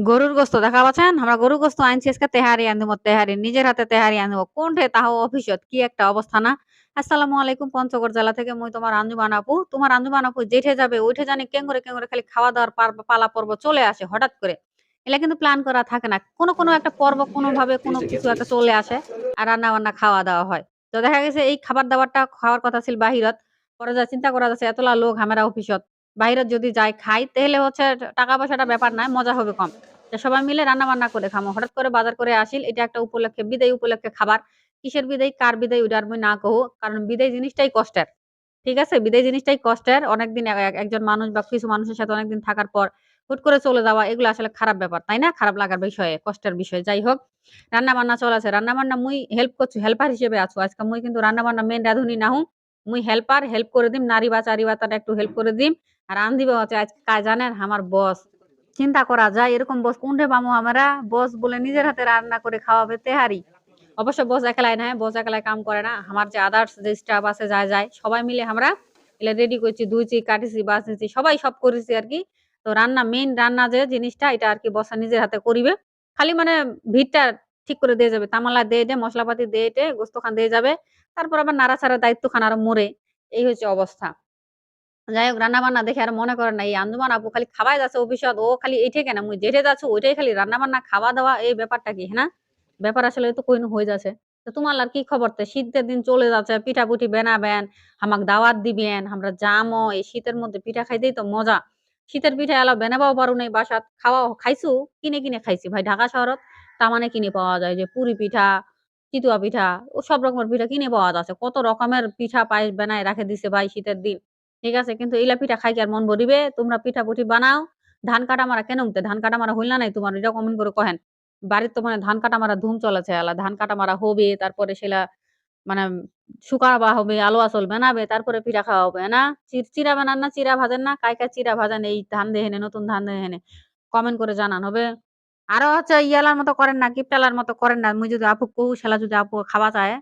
গরুর গোস্ত দেখা পাচ্ছেন? আমরা গরুর গোস্ত আনছি আজকে তেহারি আনবো তেহারি। নিজের হাতে তেহারি আনবো। কোনঠে তাও অফিসত কি একটা অবস্থা না? আসসালামু আলাইকুম পঞ্চগড় জেলা থেকে মুই তোমার আঞ্জুমান আপু। তোমার আঞ্জুমান আপু যেঠে যাবে ওইঠে জানি কেঙ্গরে খালি খাওয়া-দাওয়ার পালা পর্ব চলে আসে হঠাৎ করে। এলা কিন্তু প্ল্যান করা থাকে না। কোনো একটা পর্ব কোনোভাবে কোনো কিছু একটা চলে আসে। আর রান্না-বান্না খাওয়া-দাওয়া হয়। তো দেখা গেছে এই খাবার-দাবারটা খাওয়ার কথা ছিল বাহিরত। পরে যা চিন্তা করা যাচ্ছে এতলা লোক হামেরা অফিসত। বাহিরত যদি যাই খাই তাহলে হচ্ছে টাকা পয়সাটা ব্যাপার নাই, মজা হবে কম। যে সবাই মিলে রান্না-বান্না করে খামু। হঠাৎ করে বাজার করে আসিল। এটা একটা উপলক্ষে বিদায় উপলক্ষে খাবার। কিসের বিদায়, কার বিদায় ওইটা আর মুই না কহু। কারণ বিদায় জিনিসটাই কষ্টের। ঠিক আছে? বিদায় জিনিসটাই কষ্টের। অনেকদিন একজন মানুষ বা কিছু মানুষের সাথে অনেকদিন থাকার পর হুট করে চলে যাওয়া এগুলো আসলে খারাপ ব্যাপার। তাই না? খারাপ লাগার বিষয়, কষ্টের বিষয়। যাই হোক, রান্না-বান্না চলেছে। রান্না-বান্না মুই হেল্প করছি, হেল্পার হিসেবে আছো। আজকে মুই কিন্তু রান্না-বান্না মেইন রাঁধুনি নাহু। মুই হেল্পার, হেল্প করে দিম। নারী-বাচাটা একটু হেল্প করে দিম। আর রান্ধিবে হচ্ছে আজকে কায় জানেন? আমার বস। চিন্তা করা যায় এরকম বস কোনঠে পামু আমরা? বস বলে নিজের হাতে রান্না করে খাওয়াবে তেহারি। অবশ্য বস একলাই নাই, বস একলাই কাম করে না। আমার যে আদার্স যে স্টাফ আছে যায় সবাই মিলে আমরা এলা রেডি করছি, ধুইছি, কাটিছি, বাছনিছি সবাই সব করেছি আরকি। তো মেইন রান্না যে জিনিসটা এটা আরকি বসা নিজের হাতে করিবে। খালি মানে ভিতটা ঠিক করে দিয়ে যাবে। তামালা দিয়ে মসলাপাতি দিয়ে গোস্তখান দিয়ে যাবে। তারপর আবার নাড়াচাড়ার দায়িত্বখান আরো মোরে। এই হচ্ছে অবস্থা। যাই হোক রান্না-বান্না দেখে আর মনে করেন না এই আঞ্জুমান আপু খালি খাবাই যাচ্ছে অফিসত। ও খালি এইঠে কেন মুই যেঠে যাচ্ছি ওইটাই খালি রান্না-বান্না, খাওয়া-দাওয়া এই ব্যাপারটা কি, হ্যাঁ না? ব্যাপার আসলে তো কইনো হয়ে যাচ্ছে। তো তোমার আর কি খবর তে? শীতের দিন চলে যাচ্ছে, পিঠা-পুঠি বানাবেন, হামাক দাওয়াত দিবেন, আমরা যামো। এই শীতের মধ্যে পিঠা খাইতেই তো মজা। শীতের পিঠা এলা বানাবাও পারু নাই বাসাত। খাইছু, কিনে খাইছি ভাই ঢাকা শহরত তার মানে কিনে পাওয়া যায় যে পুরি পিঠা, চিতুয়া পিঠা ও সব রকমের পিঠা কিনে পাওয়া যাচ্ছে। কত রকমের পিঠা পায়েস বানায় রাখে দিছে ভাই শীতের দিন। ঠিক আছে? কিন্তু এইলা পিঠা খাই কি আর মন ভরিবে? তোমরা পিঠা-পুঠি বানাও। ধান কাটা মারা কেনমতে? ধান কাটা মারা হইল না নাই তোমার? এটা কমেন্ট করে কহেন। বাড়ির তো মানে ধান কাটা মারা ধুম চলেছে এলা। ধান কাটা মারা হবে, তারপরে সেলা মানে শুকাবা হবে, আলো আঁচল বানাবে, তারপরে পিঠা খাওয়া হবে, না? চিড়া বানান না? চিড়া ভাজেন না? কায় চিড়া ভাজেন এই ধান দেহেনে, নতুন ধান দেহেনে? কমেন্ট করে জানান হবে। আরো হচ্ছে ইয়ালার মতো করেন না, কিপটালার মতো করেন না। মুই যদি আপুক কহু শালা যদি আপু খাবা চায়,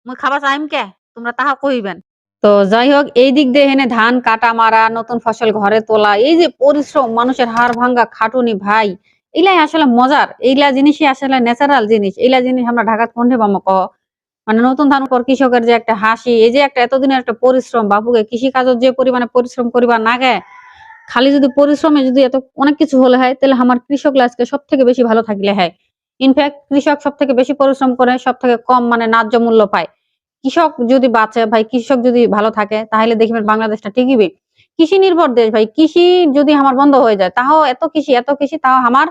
মুই খাবা চাইম কে? তোমরা তাহা কহিবেন। তো যাই হোক এই দিক দিয়ে এখানে ধান কাটা মারা, নতুন ফসল ঘরে তোলা, এই যে পরিশ্রম মানুষের হাড় ভাঙ্গা খাটুনি ভাই, এগুলাই আসলে মজার। এইগুলা জিনিসই আসলে ন্যাচারাল জিনিস। এইগুলা জিনিস আমরা ঢাকাত কোনঠে পামু কহ? মানে নতুন ধান পর কৃষকের যে একটা হাসি, এই যে একটা এতদিনের একটা পরিশ্রম বাপুকে কৃষিকাজের যে পরিমাণে পরিশ্রম করিবার নাগে, খালি যদি পরিশ্রমে যদি এত অনেক কিছু হলে হয়, তাহলে আমার কৃষকরা আজকে সবথেকে বেশি ভালো থাকলে হয়। ইনফেক্ট কৃষক সবথেকে বেশি পরিশ্রম করে, সবথেকে কম মানে ন্যায্য মূল্য পায়। কৃষক যদি বাঁচে ভাই, কৃষক যদি ভালো থাকে তাহলে দেখবেন বাংলাদেশটা টিকিবে। কৃষি নির্ভর দেশ ভাই। কৃষি যদি আমার বন্ধ হয়ে যায় তাও এত কৃষি তাও আমার